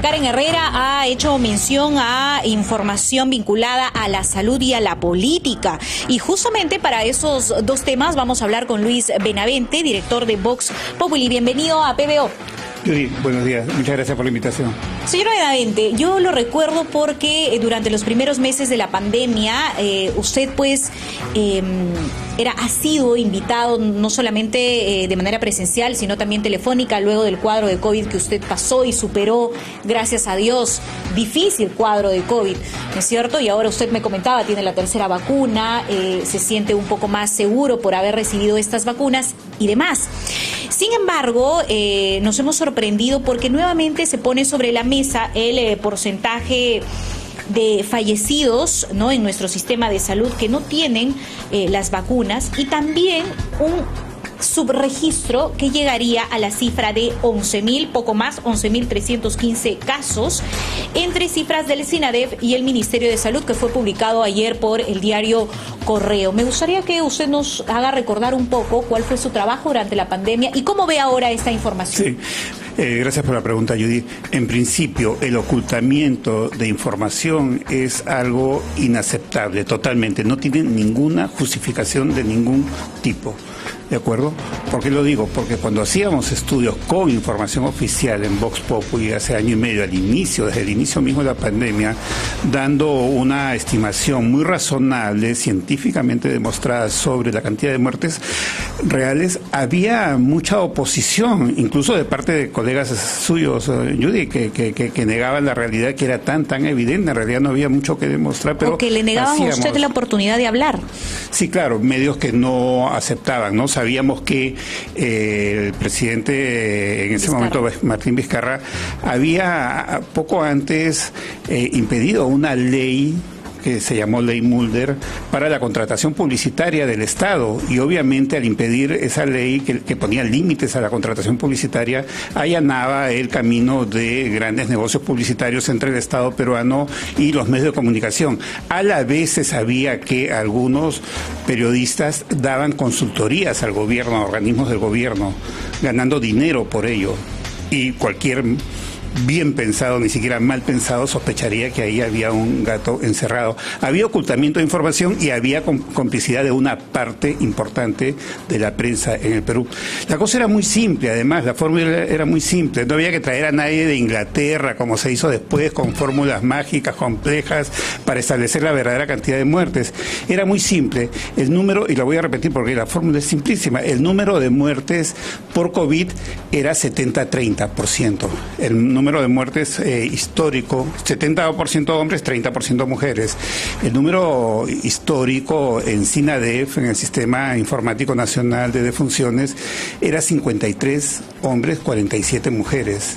Karen Herrera ha hecho mención a información vinculada a la salud y a la política. Y justamente para esos dos temas vamos a hablar con Luis Benavente, director de Vox Populi. Bienvenido a PBO. Judy, buenos días. Muchas gracias por la invitación. Señor Benavente, yo lo recuerdo porque durante los primeros meses de la pandemia usted ha sido invitado no solamente de manera presencial, sino también telefónica, luego del cuadro de COVID que usted pasó y superó, gracias a Dios, difícil cuadro de COVID, ¿no es cierto? Y ahora usted me comentaba, tiene la tercera vacuna, se siente un poco más seguro por haber recibido estas vacunas y demás. Sin embargo, nos hemos sorprendido porque nuevamente se pone sobre la mesa el porcentaje de fallecidos, ¿no?, en nuestro sistema de salud que no tienen las vacunas, y también un subregistro que llegaría a la cifra de 11.000, poco más, 11.315 casos, entre cifras del SINADEF y el Ministerio de Salud, que fue publicado ayer por el diario Correo. Me gustaría que usted nos haga recordar un poco cuál fue su trabajo durante la pandemia y cómo ve ahora esta información. Sí. Gracias por la pregunta, Judy. En principio, el ocultamiento de información es algo inaceptable, totalmente. No tiene ninguna justificación de ningún tipo. ¿De acuerdo? ¿Por qué lo digo? Porque cuando hacíamos estudios con información oficial en Vox Populi hace año y medio, desde el inicio mismo de la pandemia, dando una estimación muy razonable, científicamente demostrada sobre la cantidad de muertes reales, había mucha oposición, incluso de parte de colegas suyos, Judy, que negaban la realidad, que era tan evidente. En realidad no había mucho que demostrar, pero porque le negaban a usted la oportunidad de hablar. Sí, claro, medios que no aceptaban, ¿no? Sabíamos que el presidente en ese momento, Martín Vizcarra, había poco antes impedido una ley que se llamó Ley Mulder para la contratación publicitaria del Estado, y obviamente al impedir esa ley que ponía límites a la contratación publicitaria, allanaba el camino de grandes negocios publicitarios entre el Estado peruano y los medios de comunicación. A la vez se sabía que algunos periodistas daban consultorías al gobierno, a organismos del gobierno, ganando dinero por ello, y cualquier bien pensado, ni siquiera mal pensado, sospecharía que ahí había un gato encerrado. Había ocultamiento de información y había complicidad de una parte importante de la prensa en el Perú. La cosa era muy simple, además, la fórmula era muy simple. No había que traer a nadie de Inglaterra, como se hizo después, con fórmulas mágicas, complejas, para establecer la verdadera cantidad de muertes. Era muy simple. El número, y lo voy a repetir porque la fórmula es simplísima, el número de muertes por COVID era 70-30%. El número de muertes histórico, 70% hombres, 30% mujeres. El número histórico en SINADEF, en el Sistema Informático Nacional de Defunciones, era 53 hombres, 47 mujeres.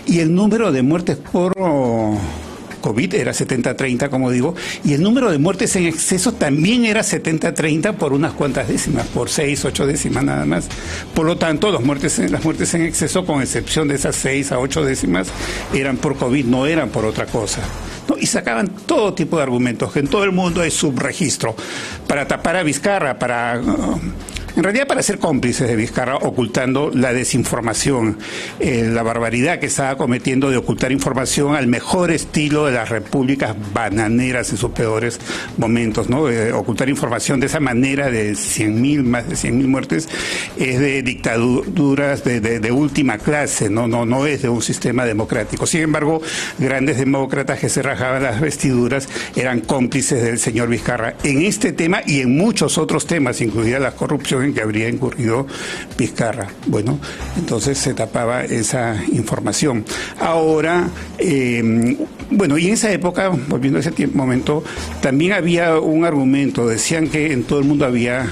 Y el número de muertes por COVID era 70-30, como digo, y el número de muertes en exceso también era 70-30 por unas cuantas décimas, por 6, 8 décimas nada más. Por lo tanto, las muertes en exceso, con excepción de esas 6 a 8 décimas, eran por COVID, no eran por otra cosa. ¿No? Y sacaban todo tipo de argumentos, que en todo el mundo hay subregistro, para tapar a Vizcarra, en realidad para ser cómplices de Vizcarra, ocultando la desinformación, la barbaridad que estaba cometiendo de ocultar información al mejor estilo de las repúblicas bananeras en sus peores momentos, ¿no? Ocultar información de esa manera, de más de 100.000 muertes, es de dictaduras de última clase, no es de un sistema democrático. Sin embargo, grandes demócratas que se rajaban las vestiduras eran cómplices del señor Vizcarra en este tema y en muchos otros temas, incluida la corrupción en que habría incurrido Vizcarra. Bueno, entonces se tapaba esa información. Ahora, y en esa época, volviendo a ese momento, también había un argumento, decían que en todo el mundo había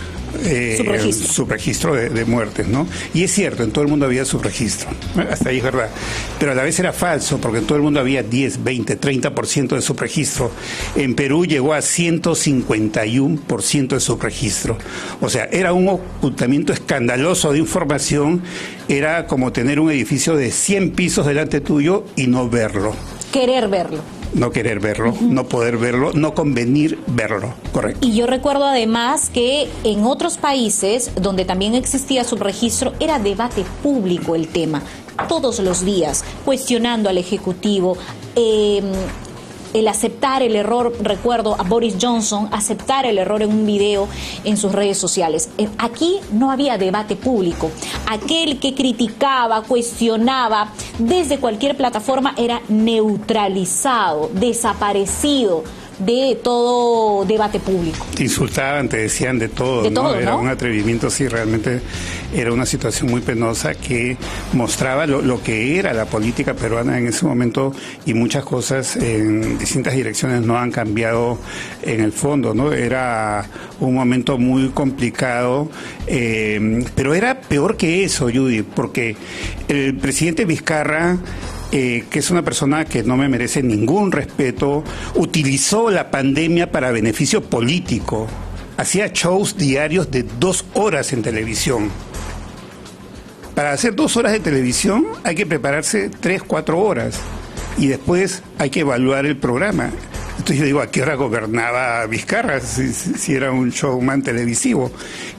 subregistro de muertes, ¿no? Y es cierto, en todo el mundo había subregistro, hasta ahí es verdad, pero a la vez era falso, porque en todo el mundo había 10, 20, 30% de subregistro. En Perú llegó a 151% de subregistro. O sea, era un ocultamiento escandaloso de información, era como tener un edificio de 100 pisos delante tuyo y no verlo. Querer verlo. No querer verlo, no poder verlo, no convenir verlo, correcto. Y yo recuerdo además que en otros países donde también existía subregistro era debate público el tema. todos los días, cuestionando al Ejecutivo, el aceptar el error, recuerdo a Boris Johnson aceptar el error en un video en sus redes sociales. Aquí no había debate público. Aquel que criticaba, cuestionaba desde cualquier plataforma era neutralizado, desaparecido de todo debate público. Te insultaban, te decían de todo, de ¿no? todo, Era ¿no? un atrevimiento, sí, realmente era una situación muy penosa que mostraba lo que era la política peruana en ese momento, y muchas cosas en distintas direcciones no han cambiado en el fondo, ¿no? Era un momento muy complicado, pero era peor que eso, Judy, porque el presidente Vizcarra, que es una persona que no me merece ningún respeto, utilizó la pandemia para beneficio político. Hacía shows diarios de 2 horas en televisión. Para hacer 2 horas de televisión hay que prepararse 3, 4 horas y después hay que evaluar el programa. Entonces yo digo, ¿a qué hora gobernaba Vizcarra si era un showman televisivo?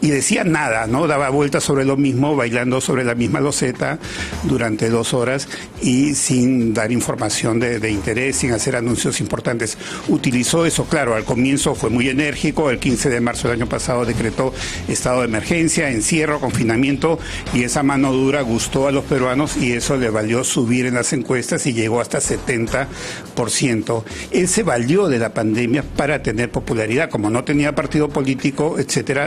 Y decía nada, ¿no? Daba vueltas sobre lo mismo, bailando sobre la misma loseta durante 2 horas y sin dar información de interés, sin hacer anuncios importantes. Utilizó eso, claro, al comienzo fue muy enérgico, el 15 de marzo del año pasado decretó estado de emergencia, encierro, confinamiento, y esa mano dura gustó a los peruanos y eso le valió subir en las encuestas y llegó hasta 70%. Él se valió de la pandemia para tener popularidad. Como no tenía partido político, etcétera,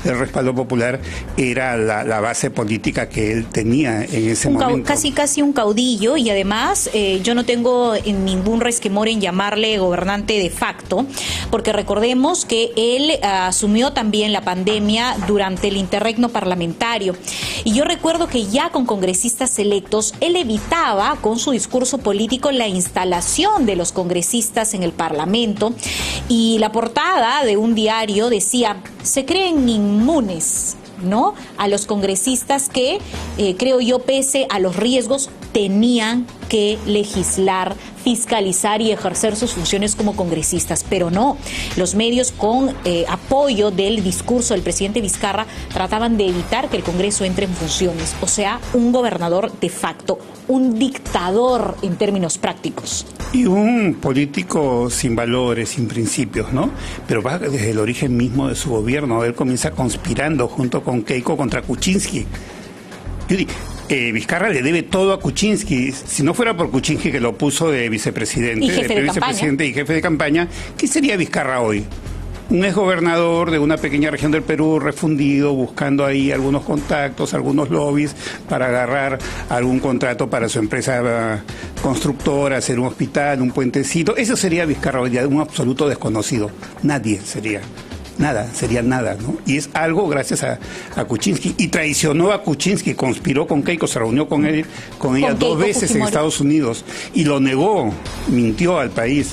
el respaldo popular era la base política que él tenía en ese momento. Casi un caudillo, y además yo no tengo ningún resquemor en llamarle gobernante de facto, porque recordemos que él asumió también la pandemia durante el interregno parlamentario. Y yo recuerdo que ya con congresistas electos, él evitaba con su discurso político la instalación de los congresistas en el Parlamento, y la portada de un diario decía: se creen inmunes, ¿no?, a los congresistas que, creo yo, pese a los riesgos, tenían que legislar, fiscalizar y ejercer sus funciones como congresistas. Pero no, los medios con apoyo del discurso del presidente Vizcarra trataban de evitar que el Congreso entre en funciones. O sea, un gobernador de facto, un dictador en términos prácticos. Y un político sin valores, sin principios, ¿no? Pero va desde el origen mismo de su gobierno. Él comienza conspirando junto con Keiko contra Kuczynski. Vizcarra le debe todo a Kuczynski. Si no fuera por Kuczynski, que lo puso de vicepresidente, vicepresidente y jefe de campaña, ¿qué sería Vizcarra hoy? Un exgobernador de una pequeña región del Perú, refundido, buscando ahí algunos contactos, algunos lobbies para agarrar algún contrato para su empresa constructora, hacer un hospital, un puentecito. Eso sería Vizcarra hoy día, un absoluto desconocido. Nadie sería. Nada, sería nada, ¿no? Y es algo gracias a Kuczynski. Y traicionó a Kuczynski, conspiró con Keiko, se reunió con ella 2 veces en Estados Unidos y lo negó, mintió al país.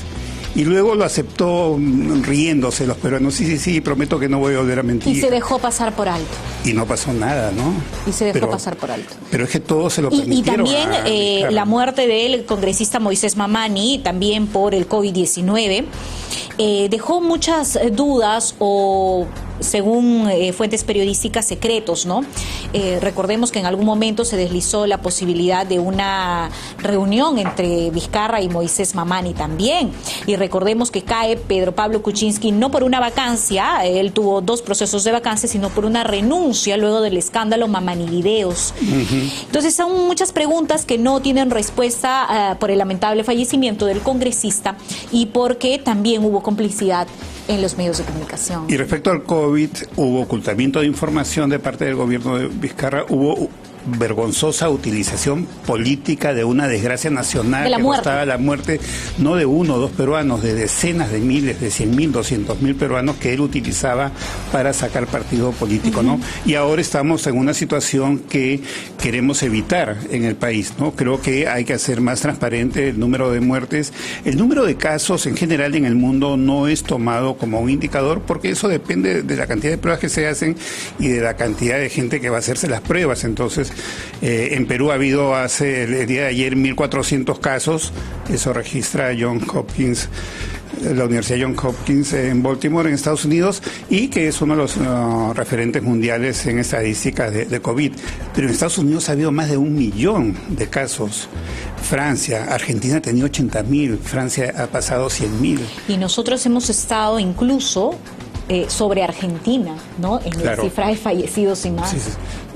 Y luego lo aceptó riéndose los peruanos. Sí, prometo que no voy a volver a mentir. Y se dejó pasar por alto. Y no pasó nada, ¿no? Y se dejó pasar por alto. Pero es que todo se lo permitieron. Y también la muerte del congresista Moisés Mamani, también por el COVID-19, dejó muchas dudas o, según fuentes periodísticas, secretos, ¿no? Recordemos que en algún momento se deslizó la posibilidad de una reunión entre Vizcarra y Moisés Mamani también. Y recordemos que cae Pedro Pablo Kuczynski no por una vacancia, él tuvo 2 procesos de vacancia, sino por una renuncia luego del escándalo Mamani Videos. Entonces son muchas preguntas que no tienen respuesta por el lamentable fallecimiento del congresista y porque también hubo complicidad en los medios de comunicación. Y respecto al COVID, hubo ocultamiento de información de parte del gobierno de Vizcarra, hubo vergonzosa utilización política de una desgracia nacional que costaba la muerte no de 1 o 2 peruanos, de decenas de miles, de 100.000, 200.000 peruanos que él utilizaba para sacar partido político, ¿no? Y ahora estamos en una situación que queremos evitar en el país, ¿no? Creo que hay que hacer más transparente el número de muertes. El número de casos en general en el mundo no es tomado como un indicador porque eso depende de la cantidad de pruebas que se hacen y de la cantidad de gente que va a hacerse las pruebas. Entonces, En Perú ha habido el día de ayer 1.400 casos, eso registra la Universidad Johns Hopkins en Baltimore, en Estados Unidos, y que es uno de los referentes mundiales en estadísticas de COVID. Pero en Estados Unidos ha habido más de 1 millón de casos. Francia, Argentina tenía 80.000, Francia ha pasado 100.000. Y nosotros hemos estado incluso sobre Argentina, ¿no? En la cifra de fallecidos y más. Sí.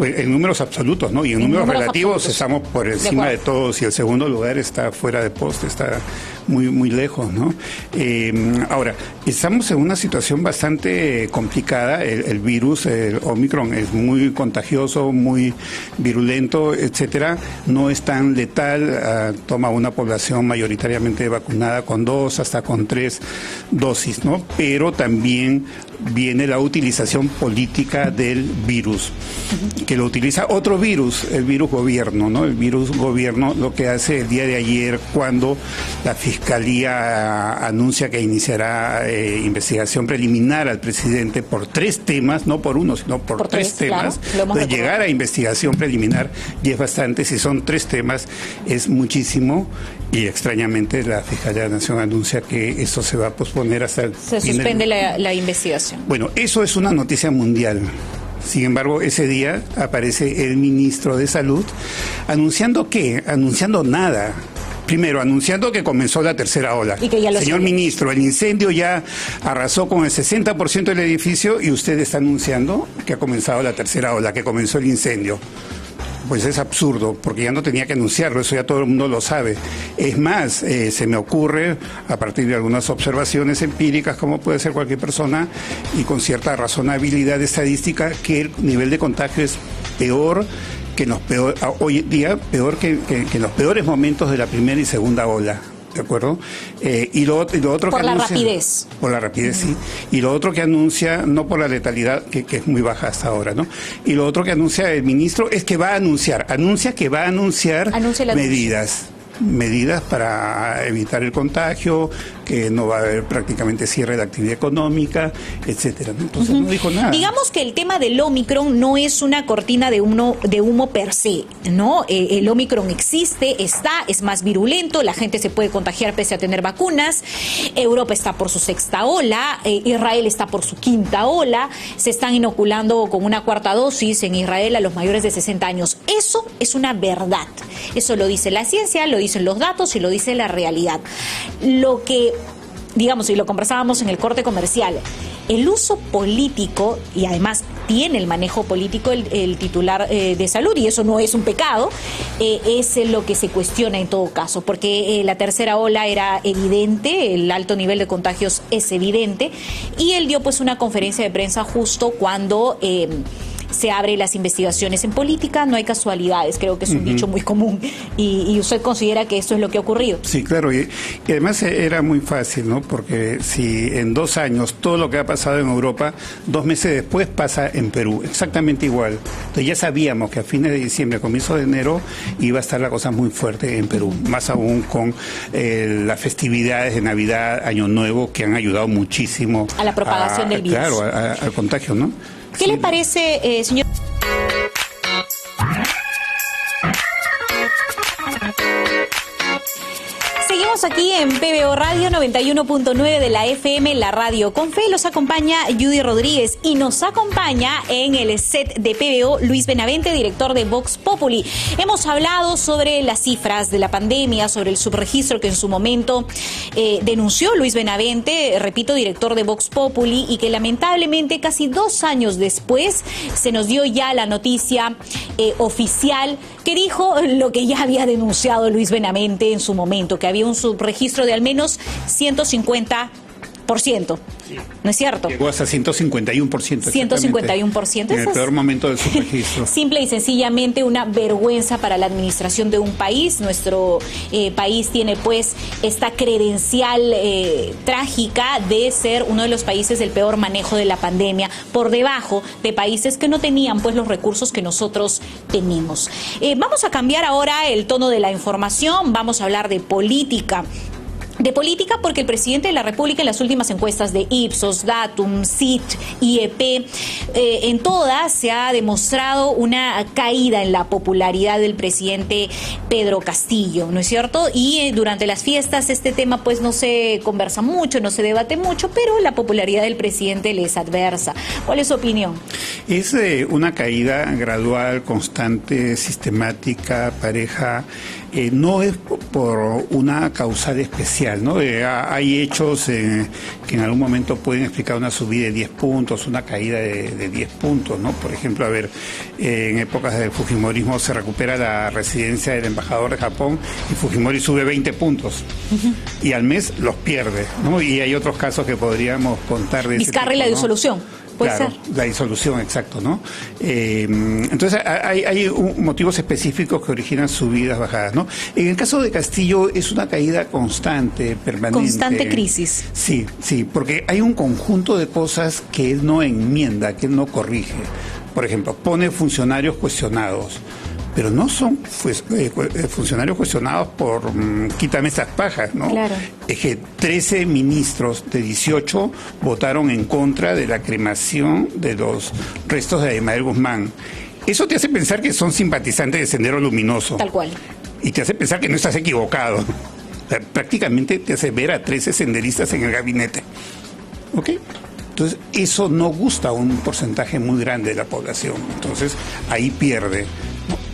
En números absolutos, ¿no? Y en números relativos absolutos. Estamos por encima de todos y el segundo lugar está fuera de poste, está muy lejos, ¿no? Ahora, estamos en una situación bastante complicada. El virus, el Omicron, es muy contagioso, muy virulento, etcétera. No es tan letal, toma una población mayoritariamente vacunada con 2 hasta con 3 dosis, ¿no? Pero también viene la utilización política del virus, que lo utiliza otro virus, el virus gobierno, ¿no? El virus gobierno lo que hace el día de ayer, cuando la Fiscalía anuncia que iniciará investigación preliminar al presidente por 3 temas, no por uno, sino por 3 temas, claro, de llegar a investigación preliminar, y es bastante. Si son 3 temas, es muchísimo, y extrañamente la Fiscalía de la Nación anuncia que esto se va a posponer hasta el Se suspende la investigación. Bueno, eso es una noticia mundial. Sin embargo, ese día aparece el ministro de Salud anunciando ¿qué? Anunciando nada. Primero, anunciando que comenzó la tercera ola. Y que ya lo Señor ministro, el incendio ya arrasó con el 60% del edificio y usted está anunciando que ha comenzado la tercera ola, que comenzó el incendio. Pues es absurdo, porque ya no tenía que anunciarlo, eso ya todo el mundo lo sabe. Es más, se me ocurre, a partir de algunas observaciones empíricas, como puede ser cualquier persona, y con cierta razonabilidad estadística, que el nivel de contagio es peor que en hoy en día, peor que en los peores momentos de la primera y segunda ola. ¿De acuerdo? Y lo otro por que la anuncia, rapidez. Por la rapidez, sí. Y lo otro que anuncia, no por la letalidad, que es muy baja hasta ahora, ¿no? Y lo otro que anuncia el ministro es que va a anunciar medidas para evitar el contagio, que no va a haber prácticamente cierre de actividad económica, etcétera. Entonces no dijo nada. Digamos que el tema del Omicron no es una cortina de humo per se, ¿no? El Omicron existe, es más virulento, la gente se puede contagiar pese a tener vacunas. Europa está por su 6ª ola, Israel está por su 5ª ola, se están inoculando con una 4ª dosis en Israel a los mayores de 60 años. Eso es una verdad. Eso lo dice la ciencia, lo dicen los datos y lo dice la realidad. Lo que, digamos, y lo conversábamos en el corte comercial, el uso político, y además tiene el manejo político el titular de salud, y eso no es un pecado, es lo que se cuestiona en todo caso, porque la tercera ola era evidente, el alto nivel de contagios es evidente, y él dio pues una conferencia de prensa justo cuando se abren las investigaciones. En política no hay casualidades, creo que es un dicho muy común, y usted considera que esto es lo que ha ocurrido. Sí, claro, y además era muy fácil, ¿no? Porque si en 2 años todo lo que ha pasado en Europa, 2 meses después pasa en Perú, exactamente igual. Entonces ya sabíamos que a fines de diciembre, comienzo de enero, iba a estar la cosa muy fuerte en Perú, más aún con las festividades de Navidad, Año Nuevo, que han ayudado muchísimo a la propagación del virus. Claro, al contagio, ¿no? ¿Qué le parece, señor? Seguimos aquí en PBO Radio 91.9 de la FM, la radio con fe. Los acompaña Judy Rodríguez y nos acompaña en el set de PBO Luis Benavente, director de Vox Populi. Hemos hablado sobre las cifras de la pandemia, sobre el subregistro que en su momento denunció Luis Benavente, repito, director de Vox Populi, y que lamentablemente casi 2 años después se nos dio ya la noticia oficial que dijo lo que ya había denunciado Luis Benavente en su momento, que había un subregistro de al menos 150%. Sí. ¿No es cierto? Llegó hasta 151%. 151%. En el peor momento del subregistro. Simple y sencillamente una vergüenza para la administración de un país. Nuestro país tiene pues esta credencial trágica de ser uno de los países del peor manejo de la pandemia, por debajo de países que no tenían pues los recursos que nosotros tenemos. Vamos a cambiar ahora el tono de la información, vamos a hablar de política. de política, porque el presidente de la República en las últimas encuestas de Ipsos, Datum, CIT, IEP, en todas se ha demostrado una caída en la popularidad del presidente Pedro Castillo, ¿no es cierto? Y durante las fiestas este tema pues no se conversa mucho, no se debate mucho, pero la popularidad del presidente le es adversa. ¿Cuál es su opinión? Es una caída gradual, constante, sistemática, pareja. No es por una causal especial, ¿no? Hay hechos que en algún momento pueden explicar una subida de 10 puntos, una caída de 10 puntos, ¿no? Por ejemplo, en épocas del Fujimorismo se recupera la residencia del embajador de Japón y Fujimori sube 20 puntos. Y al mes los pierde, ¿no? Y hay otros casos que podríamos contar de Vizcarra y la disolución. Claro, la disolución, exacto, ¿no? Entonces hay motivos específicos que originan subidas, bajadas, ¿no? En el caso de Castillo es una caída constante, permanente. Constante crisis. Sí, porque hay un conjunto de cosas que él no enmienda, que él no corrige. Por ejemplo, pone funcionarios cuestionados. Pero no son funcionarios cuestionados por quítame esas pajas, ¿no? Claro. Es que 13 ministros de 18 votaron en contra de la cremación de los restos de Abimael Guzmán. Eso te hace pensar que son simpatizantes de Sendero Luminoso. Tal cual. Y te hace pensar que no estás equivocado. O sea, prácticamente te hace ver a 13 senderistas en el gabinete. ¿Ok? Entonces, eso no gusta a un porcentaje muy grande de la población. Entonces, ahí pierde.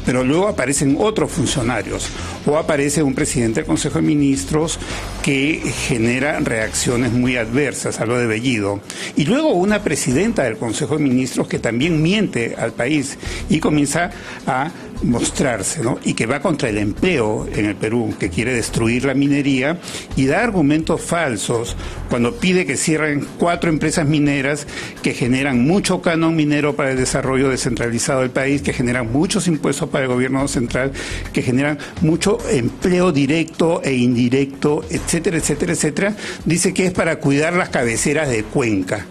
Pero luego aparecen otros funcionarios o aparece un presidente del Consejo de Ministros que genera reacciones muy adversas, hablo de Bellido, y luego una presidenta del Consejo de Ministros que también miente al país y comienza a mostrarse, ¿no? Y que va contra el empleo en el Perú, que quiere destruir la minería y da argumentos falsos cuando pide que cierren 4 empresas mineras que generan mucho canon minero para el desarrollo descentralizado del país, que generan muchos impuestos para el gobierno central, que generan mucho empleo directo e indirecto, etcétera, etcétera, etcétera. Dice que es para cuidar las cabeceras de Cuenca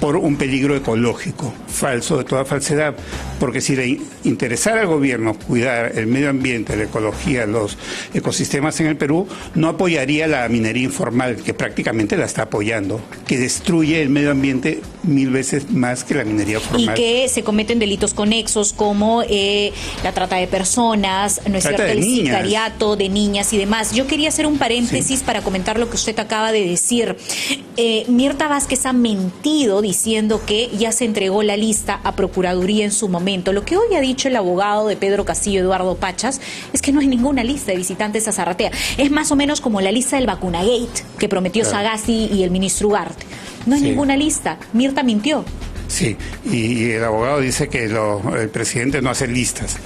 por un peligro ecológico, falso de toda falsedad, porque si le interesara al gobierno cuidar el medio ambiente, la ecología, los ecosistemas en el Perú, no apoyaría la minería informal, que prácticamente la está apoyando, que destruye el medio ambiente 1000 veces más que la minería formal. Y que se cometen delitos conexos como la trata de personas, ¿no es cierto? El sicariato de niñas y demás. Yo quería hacer un paréntesis para comentar lo que usted acaba de decir. Mirta Vázquez ha mentido diciendo que ya se entregó la lista a Procuraduría en su momento. Lo que hoy ha dicho el abogado de Pedro Castillo, Eduardo Pachas, es que no hay ninguna lista de visitantes a Zarratea. Es más o menos como la lista del Vacunagate que prometió Sagasti y el ministro Ugarte. No hay ninguna lista. Mirta mintió. Sí, y el abogado dice que el presidente no hace listas.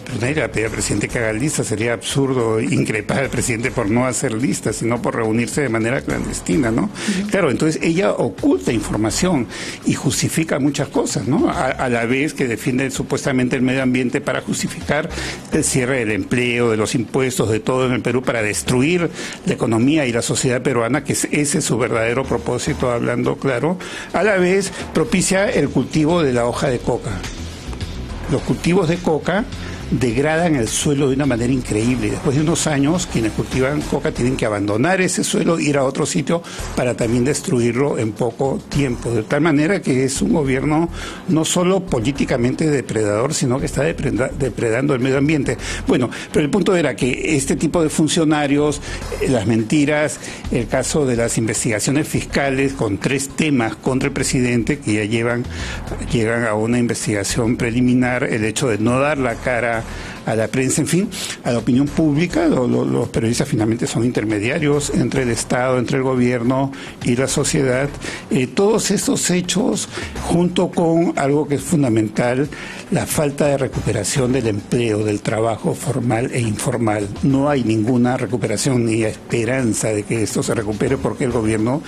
Pero nadie le va a pedir al presidente que haga listas. Sería absurdo increpar al presidente por no hacer listas, sino por reunirse de manera clandestina, ¿no? Claro, entonces ella oculta información y justifica muchas cosas, ¿no? A la vez que defiende supuestamente el medio ambiente para justificar el cierre del empleo, de los impuestos, de todo en el Perú, para destruir la economía y la sociedad peruana, que ese es su verdadero propósito, hablando claro. A la vez propicia el cultivo de la hoja de coca. Los cultivos de coca degradan el suelo de una manera increíble. Después de unos años, quienes cultivan coca tienen que abandonar ese suelo, ir a otro sitio para también destruirlo en poco tiempo. De tal manera que es un gobierno no solo políticamente depredador, sino que está depredando el medio ambiente. Bueno, pero el punto era que este tipo de funcionarios, las mentiras, el caso de las investigaciones fiscales con 3 temas contra el presidente que ya llegan a una investigación preliminar, el hecho de no dar la cara a la prensa, en fin, a la opinión pública. Los periodistas finalmente son intermediarios entre el Estado, entre el gobierno y la sociedad. Todos estos hechos, junto con algo que es fundamental, la falta de recuperación del empleo, del trabajo formal e informal. No hay ninguna recuperación ni esperanza de que esto se recupere, porque el gobierno,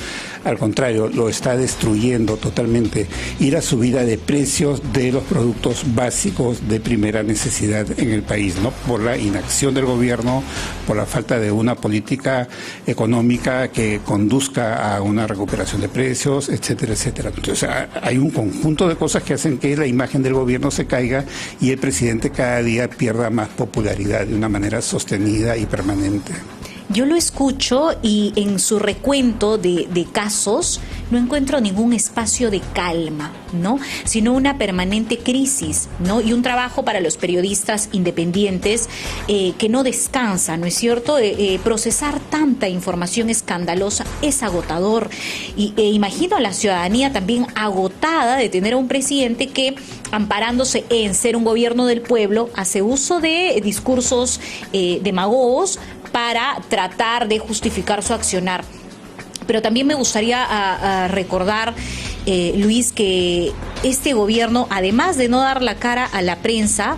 al contrario, lo está destruyendo totalmente. Y la subida de precios de los productos básicos de primera necesidad en el país, ¿no? Por la inacción del gobierno, por la falta de una política económica que conduzca a una recuperación de precios, etcétera, etcétera. Entonces, hay un conjunto de cosas que hacen que la imagen del gobierno se caiga y el presidente cada día pierda más popularidad de una manera sostenida y permanente. Yo lo escucho y en su recuento de casos no encuentro ningún espacio de calma, ¿no? Sino una permanente crisis, ¿no? Y un trabajo para los periodistas independientes que no descansa, ¿no es cierto? Procesar tanta información escandalosa es agotador. E imagino a la ciudadanía también agotada de tener a un presidente que, amparándose en ser un gobierno del pueblo, hace uso de discursos demagogos para tratar de justificar su accionar. Pero también me gustaría recordar, Luis, que este gobierno, además de no dar la cara a la prensa,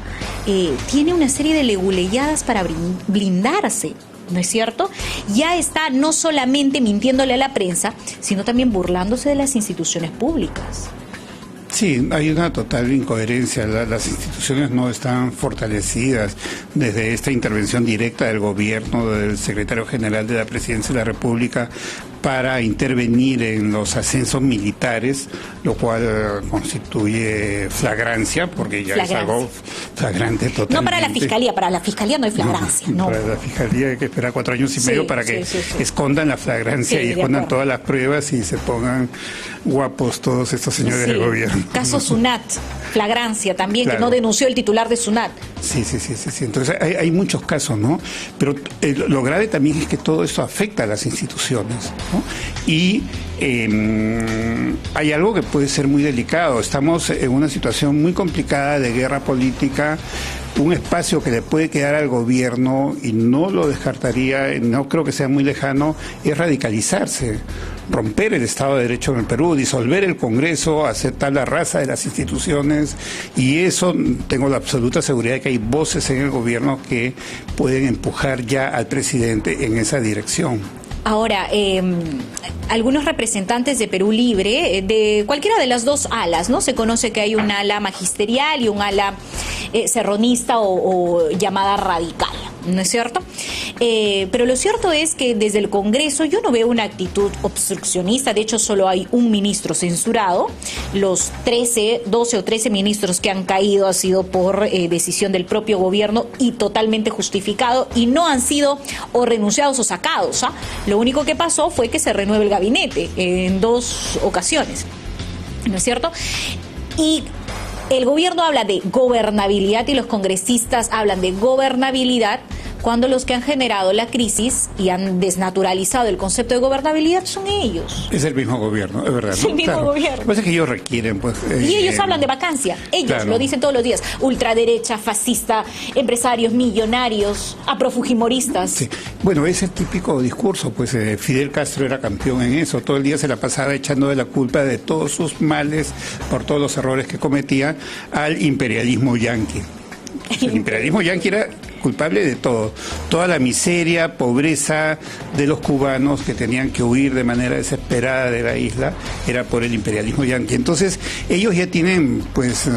tiene una serie de leguleyadas para blindarse, ¿no es cierto? Ya está no solamente mintiéndole a la prensa, sino también burlándose de las instituciones públicas. Sí, hay una total incoherencia. Las instituciones no están fortalecidas desde esta intervención directa del gobierno, del secretario general de la Presidencia de la República, para intervenir en los ascensos militares, lo cual constituye flagrancia, porque ya es algo flagrante totalmente. No para la fiscalía no hay flagrancia. No. Para la fiscalía hay que esperar 4 años y medio para que escondan la flagrancia y escondan todas las pruebas y se pongan guapos todos estos señores del gobierno. Caso Sunat, flagrancia también, que no denunció el titular de Sunat. Sí. Entonces hay muchos casos, ¿no? Pero lo grave también es que todo esto afecta a las instituciones, ¿no? Y hay algo que puede ser muy delicado. Estamos en una situación muy complicada de guerra política. Un espacio que le puede quedar al gobierno, y no lo descartaría, no creo que sea muy lejano, es radicalizarse, romper el Estado de Derecho en el Perú, disolver el Congreso, aceptar la raza de las instituciones, y eso tengo la absoluta seguridad de que hay voces en el gobierno que pueden empujar ya al presidente en esa dirección. Ahora, algunos representantes de Perú Libre, de cualquiera de las dos alas, ¿no? Se conoce que hay un ala magisterial y un ala serronista o llamada radical, ¿no es cierto? Pero lo cierto es que desde el Congreso yo no veo una actitud obstruccionista. De hecho, solo hay un ministro censurado. Los 12 o 13 ministros que han caído ha sido por decisión del propio gobierno y totalmente justificado, y no han sido o renunciados o sacados, ¿ah? Lo único que pasó fue que se renueve el gabinete en 2 ocasiones, ¿no es cierto? Y el gobierno habla de gobernabilidad y los congresistas hablan de gobernabilidad, cuando los que han generado la crisis y han desnaturalizado el concepto de gobernabilidad son ellos. Es el mismo gobierno, es verdad. Es el mismo gobierno. Lo que pasa es que ellos requieren, pues... y ellos hablan de vacancia, ellos lo dicen todos los días. Ultraderecha, fascista, empresarios, millonarios, aprofujimoristas. Sí. Bueno, es el típico discurso, pues Fidel Castro era campeón en eso. Todo el día se la pasaba echando de la culpa de todos sus males, por todos los errores que cometía, al imperialismo yanqui. El imperialismo yanqui era culpable de todo, toda la miseria, pobreza de los cubanos que tenían que huir de manera desesperada de la isla, era por el imperialismo yanqui. Entonces, ellos ya tienen, pues,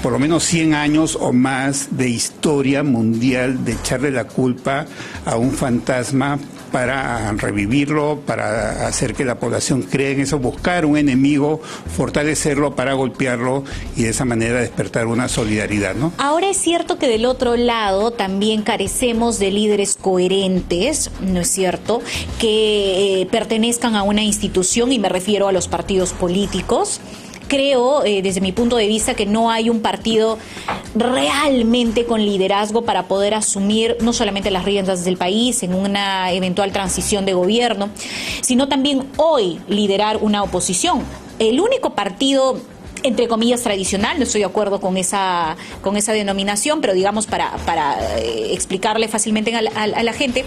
por lo menos 100 años o más de historia mundial de echarle la culpa a un fantasma para revivirlo, para hacer que la población crea en eso, buscar un enemigo, fortalecerlo para golpearlo y de esa manera despertar una solidaridad, ¿no? Ahora es cierto que del otro lado también carecemos de líderes coherentes, ¿no es cierto?, que pertenezcan a una institución, y me refiero a los partidos políticos. Creo, desde mi punto de vista, que no hay un partido realmente con liderazgo para poder asumir no solamente las riendas del país en una eventual transición de gobierno, sino también hoy liderar una oposición. El único partido, entre comillas, tradicional, no estoy de acuerdo con esa denominación, pero digamos para explicarle fácilmente a la gente,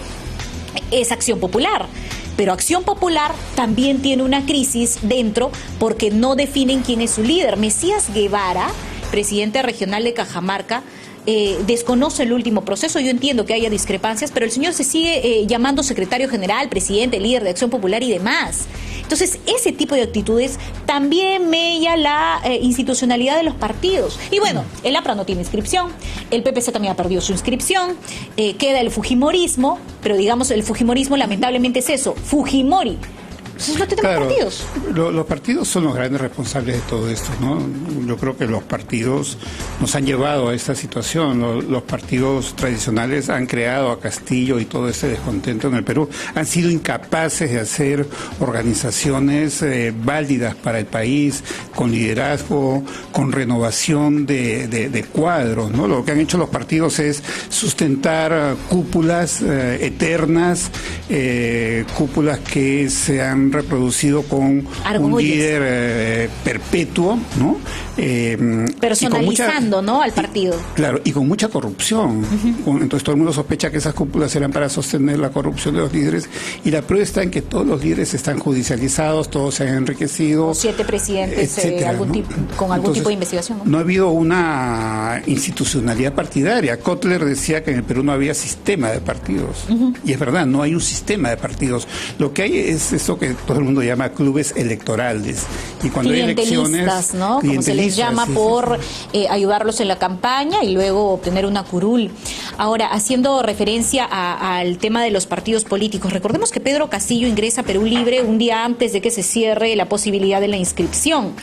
es Acción Popular. Pero Acción Popular también tiene una crisis dentro porque no definen quién es su líder. Mesías Guevara, presidente regional de Cajamarca, desconoce el último proceso. Yo entiendo que haya discrepancias, pero el señor se sigue llamando secretario general, presidente, líder de Acción Popular y demás. Entonces, ese tipo de actitudes también mella la institucionalidad de los partidos. Y bueno, el APRA no tiene inscripción, el PPC también ha perdido su inscripción, queda el fujimorismo, pero digamos, el fujimorismo lamentablemente es eso, Fujimori. Entonces no tenemos partidos. Los partidos son los grandes responsables de todo esto, ¿no? Yo creo que los partidos nos han llevado a esta situación. Los partidos tradicionales han creado a Castillo y todo ese descontento en el Perú. Han sido incapaces de hacer organizaciones válidas para el país, con liderazgo, con renovación de cuadros, ¿no? Lo que han hecho los partidos es sustentar cúpulas eternas, cúpulas que se han reproducido con un líder perpetuo, ¿no? Personalizando, ¿no?, al partido. Claro, y con mucha corrupción. Entonces todo el mundo sospecha que esas cúpulas eran para sostener la corrupción de los líderes, y la prueba está en que todos los líderes están judicializados, todos se han enriquecido. 7 presidentes etcétera, ¿no? Con algún tipo de investigación, ¿no? No ha habido una institucionalidad partidaria. Kotler decía que en el Perú no había sistema de partidos. Y es verdad, no hay un sistema de partidos. Lo que hay es eso que todo el mundo llama clubes electorales. Y cuando hay elecciones, ¿no?, como se les llama, por ayudarlos en la campaña y luego obtener una curul. Ahora, haciendo referencia al tema de los partidos políticos, recordemos que Pedro Castillo ingresa a Perú Libre un día antes de que se cierre la posibilidad de la inscripción,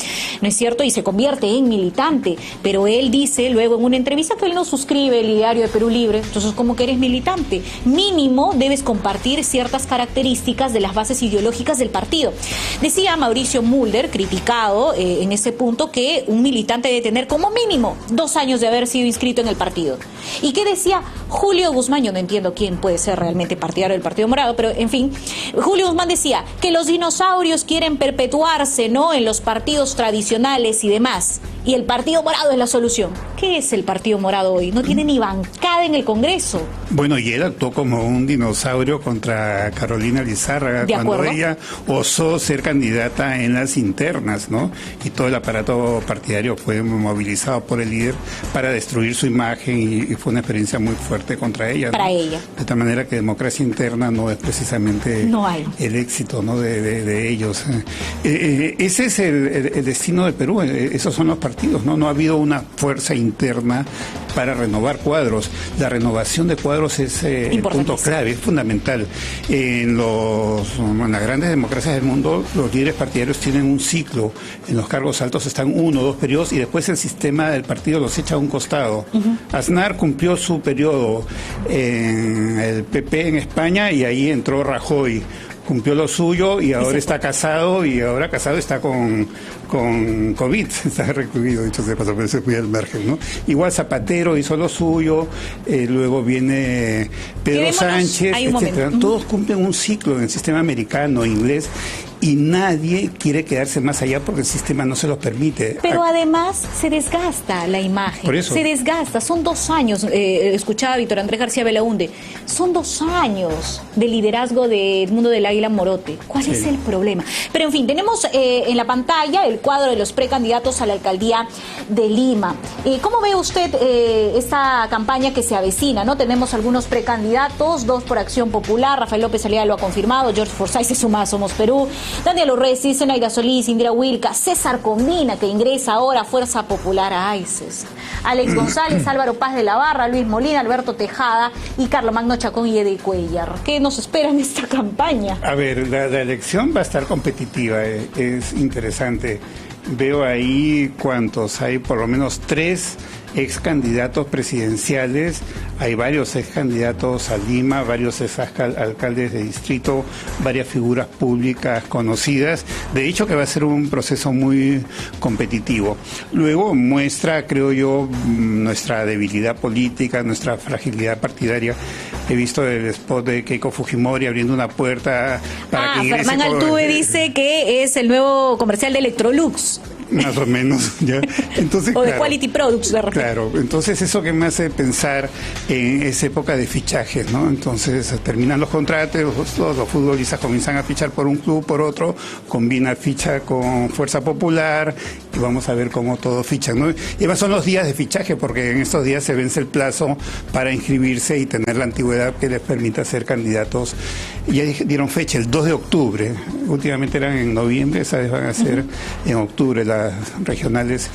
¿no es cierto? Y se convierte en militante, pero él dice luego en una entrevista que él no suscribe el ideario de Perú Libre. Entonces, ¿cómo que eres militante? Mínimo debes compartir ciertas características de las bases ideológicas del partido. Decía Mauricio Mulder, criticado en ese punto, que un militante debe tener como mínimo 2 años de haber sido inscrito en el partido. ¿Y qué decía Julio Guzmán? Yo no entiendo quién puede ser realmente partidario del Partido Morado, pero en fin, Julio Guzmán decía que los dinosaurios quieren perpetuarse, ¿no?, en los partidos tradicionales y demás, y el Partido Morado es la solución. ¿Qué es el Partido Morado hoy? No tiene ni bancada en el Congreso. Bueno, y él actuó como un dinosaurio contra Carolina Lizárraga cuando ella osó ser candidata en las internas, ¿no? Y todo el aparato partidario fue movilizado por el líder para destruir su imagen, y fue una experiencia muy fuerte contra ella, ¿no? Para ella. De tal manera que democracia interna no es precisamente el éxito, ¿no?, de ellos. Ese es el destino de Perú. Esos son los partidos, ¿no? No ha habido una fuerza interna para renovar cuadros. La renovación de cuadros es el punto clave, es fundamental. En las grandes democracias del mundo, los líderes partidarios tienen un ciclo. En los cargos altos están 1 o 2 periodos, y después el sistema del partido los echa a un costado. Aznar cumplió su periodo en el PP en España, y ahí entró Rajoy. Cumplió lo suyo y ahora está casado, y ahora casado está con COVID, está recluido, dicho sea paso, pero se fue al margen, ¿no? Igual Zapatero hizo lo suyo, luego viene Pedro Sánchez, etcétera. Todos cumplen un ciclo en el sistema americano, inglés, y nadie quiere quedarse más allá porque el sistema no se los permite. Pero además se desgasta la imagen. Por eso. Se desgasta. Son 2 años, escuchaba a Víctor Andrés García Belaúnde, son 2 años de liderazgo de Edmundo del Águila Morote. ¿Cuál es el problema? Pero en fin, tenemos en la pantalla el cuadro de los precandidatos a la alcaldía de Lima. ¿Cómo ve usted esta campaña que se avecina, ¿no? Tenemos algunos precandidatos, 2 por Acción Popular, Rafael López Aliaga lo ha confirmado, George Forsyth se suma a Somos Perú, Daniel Urresti, Zenaida Solís, Indira Wilca, César Comina, que ingresa ahora a Fuerza Popular, Alex González, Álvaro Paz de la Barra, Luis Molina, Alberto Tejada y Carlomagno Chacón y Eddie Cuellar. ¿Qué nos espera en esta campaña? A ver, la elección va a estar competitiva, es interesante. Veo ahí cuántos, hay por lo menos 3 ex candidatos presidenciales, hay varios ex candidatos a Lima, varios ex alcaldes de distrito, varias figuras públicas conocidas. De hecho, que va a ser un proceso muy competitivo. Luego muestra, creo yo, nuestra debilidad política, nuestra fragilidad partidaria. He visto el spot de Keiko Fujimori abriendo una puerta para que ingrese. Germán Altuve dice que es el nuevo comercial de Electrolux. Más o menos, ya. Entonces, o de Quality Products, de repente. Claro, entonces eso que me hace pensar en esa época de fichajes, ¿no? Entonces terminan los contratos, los futbolistas comienzan a fichar por un club, por otro, combina ficha con Fuerza Popular, y vamos a ver cómo todos fichan, ¿no? Y además son los días de fichaje, porque en estos días se vence el plazo para inscribirse y tener la antigüedad que les permita ser candidatos. Ya dieron fecha, el 2 de octubre. Últimamente eran en noviembre, esa vez van a ser en octubre las regionales.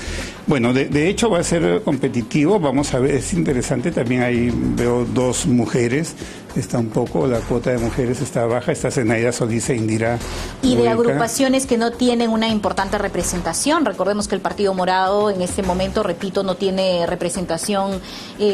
Bueno, de hecho va a ser competitivo, vamos a ver, es interesante, también ahí veo 2 mujeres, está un poco, la cuota de mujeres está baja, está Zenaida Solís e Indira Y de Boyka. agrupaciones que no tienen una importante representación. Recordemos que el Partido Morado en este momento, repito, no tiene representación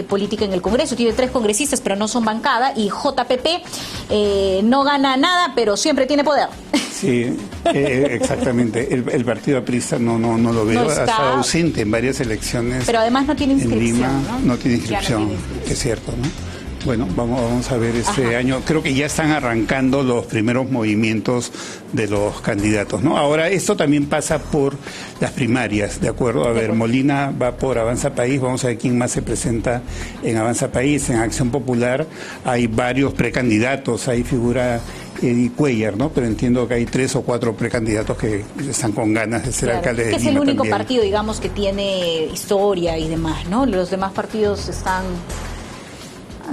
política en el Congreso. Tiene 3 congresistas, pero no son bancada. Y JPP no gana nada, pero siempre tiene poder. Sí, exactamente. El partido aprista no lo veo. No Ha está. estado ausente en varias elecciones. Pero además no tiene inscripción. En Lima no tiene Ya inscripción, no tiene inscripción. es cierto, ¿no? Bueno, vamos a ver este año. Creo que ya están arrancando los primeros movimientos de los candidatos, ¿no? Ahora, esto también pasa por las primarias, ¿de acuerdo? A ver, Molina va por Avanza País, vamos a ver quién más se presenta en Avanza País. En Acción Popular hay varios precandidatos, ahí figura Eddie Cuellar, ¿no? Pero entiendo que hay 3 o 4 precandidatos que están con ganas de ser alcalde de que es Lima el único también. partido, digamos, que tiene historia y demás, ¿no? Los demás partidos están...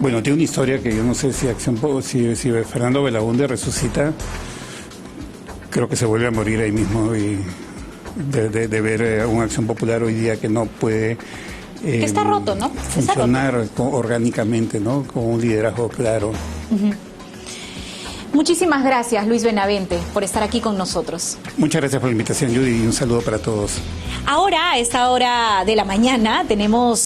Bueno, tiene una historia que yo no sé si si Fernando Belaúnde resucita, creo que se vuelve a morir ahí mismo y de ver una Acción Popular hoy día que no puede que está roto, ¿no? funcionar orgánicamente, ¿no? Con un liderazgo claro. Muchísimas gracias, Luis Benavente, por estar aquí con nosotros. Muchas gracias por la invitación, Judy, y un saludo para todos. Ahora, a esta hora de la mañana, tenemos